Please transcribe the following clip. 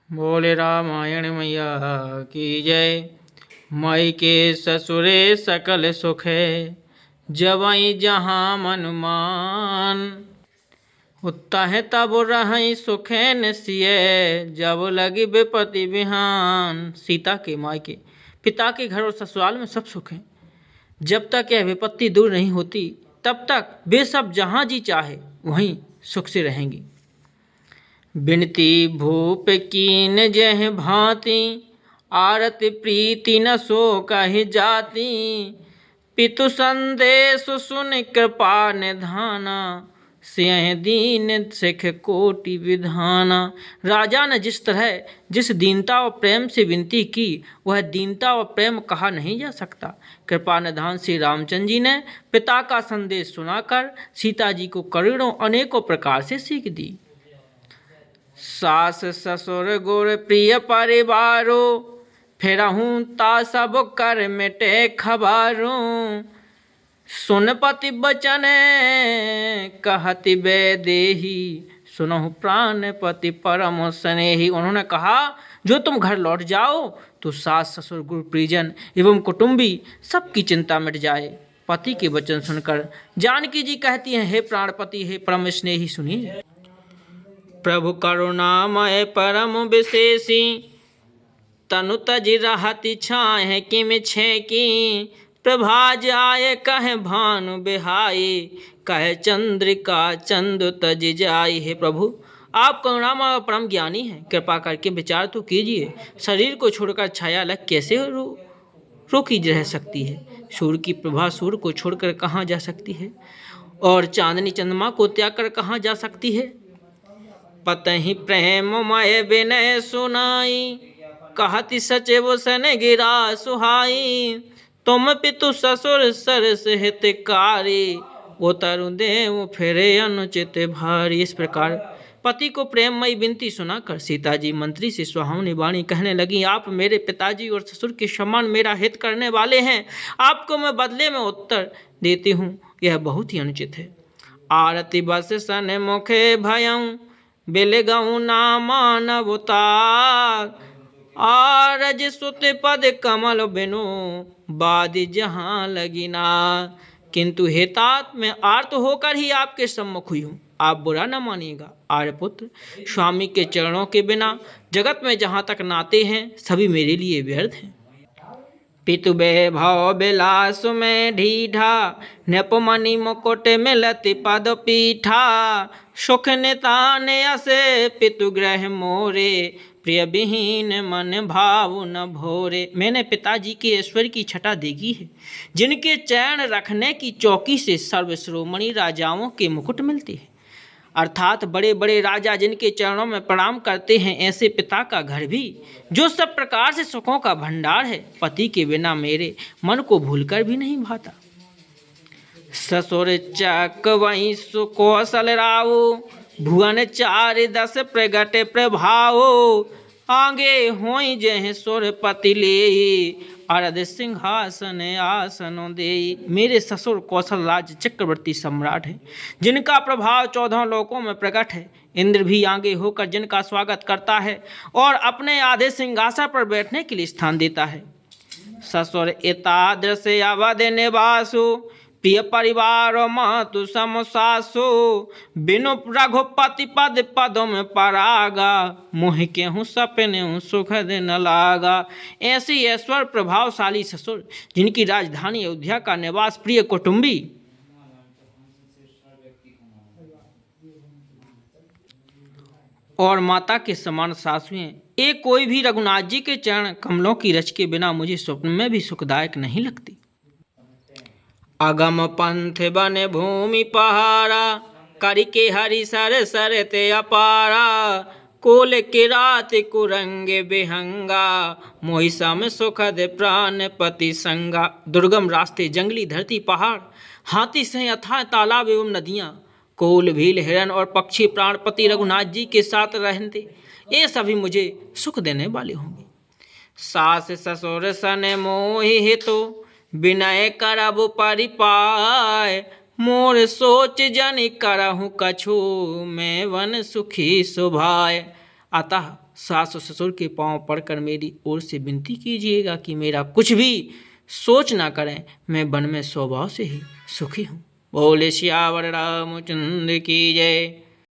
बोले रामायण मैया की जय। मई के ससुरे सकल सुखे, जवई जहाँ मन मान। उत्ता है तब रही सुखे न सिए, जब लगी विपत्ति बिहान। सीता के मायके पिता के घर और ससुराल में सब सुख है। जब तक यह विपत्ति दूर नहीं होती तब तक वे सब जहाँ जी चाहे वहीं सुख से रहेंगी। बिनती भूप कीन जह भांति, आरती प्रीति न सो कहि जाति। पितु संदेश सुन कृपा निधाना, सिंह दीन सिख कोटि विधाना। राजा ने जिस तरह जिस दीनता और प्रेम से विनती की, वह दीनता और प्रेम कहा नहीं जा सकता। कृपा निधान श्री रामचंद्र जी ने पिता का संदेश सुनाकर सीता जी को करोड़ों अनेकों प्रकार से सीख दी। सास ससुर गुर प्रिय परिवारो, फिरहूँ ता सब कर मिटे खबारो। सुन पति बचन कहति वैदेही, सुनहु प्राण पति परम स्नेही। उन्होंने कहा, जो तुम घर लौट जाओ तो सास ससुर गुरु परिजन एवं कुटुंबी सबकी चिंता मिट जाए। पति के वचन सुनकर जानकी जी कहती हैं, हे प्राणपति, हे परम स्नेही, सुनिए। प्रभु करुणामय परम विशेषी, तनु तज रहति छाहे किम छेकी। प्रभा जाय कह भानु बिहाई, कह चंद्रिका चंद तज जाई। हे प्रभु, आप करुणामय परम ज्ञानी हैं, कृपा करके विचार तो कीजिए। शरीर को छोड़कर छाया अलग कैसे रोकी रह सकती है? सूर्य की प्रभा सूर्य को छोड़कर कहाँ जा सकती है? और चांदनी चंद्रमा को त्याग कर कहाँ जा सकती है? पतहि प्रेम मय विनय सुनाई, कहति सचिव सन गिरा सुहाई। तुम पितु ससुर सरस हितकारी, उतरु देव फिरे अनुचित भारी। इस प्रकार पति को प्रेममयी विनती सुनाकर सीता जी मंत्री से सुहावनी वाणी कहने लगी, आप मेरे पिताजी और ससुर के समान मेरा हित करने वाले हैं, आपको मैं बदले में उत्तर देती हूँ, यह बहुत ही अनुचित है। आरती बस सन मुखे भयं, बिलगऊ ना मानवतार। आरज सुत पद कमल बिनु, बादि जहाँ लगिना। किंतु हे तात, मैं आर्त होकर ही आपके सम्मुख हुई हूँ, आप बुरा न मानिएगा। आर्यपुत्र, स्वामी के चरणों के बिना जगत में जहाँ तक नाते हैं सभी मेरे लिए व्यर्थ हैं। पितु वैभव बिलास में ढीठा, नृपमणि मुकुट मिलति पद पीठा। सुख नितान असे पितु ग्रह मोरे, प्रिय विहीन मन भाव न भोरे। मैंने पिताजी के ऐश्वर्य की छटा देखी है, जिनके चरण रखने की चौकी से सर्वश्रोमणि राजाओं के मुकुट मिलते हैं, अर्थात बड़े बड़े राजा जिनके चरणों में प्रणाम करते हैं, ऐसे पिता का घर भी जो सब प्रकार से सुखों का भंडार है, पति के बिना मेरे मन को भूलकर भी नहीं भाता। ससुर चक वहीं सुकौशल राव, भुवन चारि दस प्रगट प्रभाव। आगे होई जह सुरपति ले, अरद सिंहासन आसन दे। मेरे ससुर कौशल राज चक्रवर्ती सम्राट है, जिनका प्रभाव 14 लोकों में प्रकट है। इंद्र भी आगे होकर जिनका स्वागत करता है और अपने आधे सिंहासन पर बैठने के लिए स्थान देता है। ससुर एतादृश अवध निवासु, प्रिय परिवार मातु समसासु। बिनु रघुपति पद पदम परागा, मोह केहूँ सपने सुख न लागा। ऐसी ऐश्वर्य प्रभावशाली ससुर, जिनकी राजधानी अयोध्या का निवास, प्रिय कुटुंबी और माता के समान सासुएं, एक कोई भी रघुनाथ जी के चरण कमलों की रच के बिना मुझे स्वप्न में भी सुखदायक नहीं लगती। अगम पंथ बन भूमि पहाड़ा, करके हरि सर सर ते अपारा। कोल किरात कुरंग बिहंगा, मोहि सम सुखद प्राण पति संगा। दुर्गम रास्ते, जंगली धरती, पहाड़, हाथी से अथाह तालाब एवं नदियाँ, कोल भील हिरण और पक्षी प्राणपति रघुनाथ जी के साथ रहते, ये सभी मुझे सुख देने वाले होंगे। सास ससुर सन मोहि हितो, विनय करब परिपाय। मोर सोच जनि करहु कछु, मैं वन सुखी सुभाय। अतः सास और ससुर के पांव पड़कर मेरी ओर से विनती कीजिएगा कि मेरा कुछ भी सोच ना करें, मैं वन में स्वभाव से ही सुखी हूँ। बोले सियावर रामचंद्र की जय।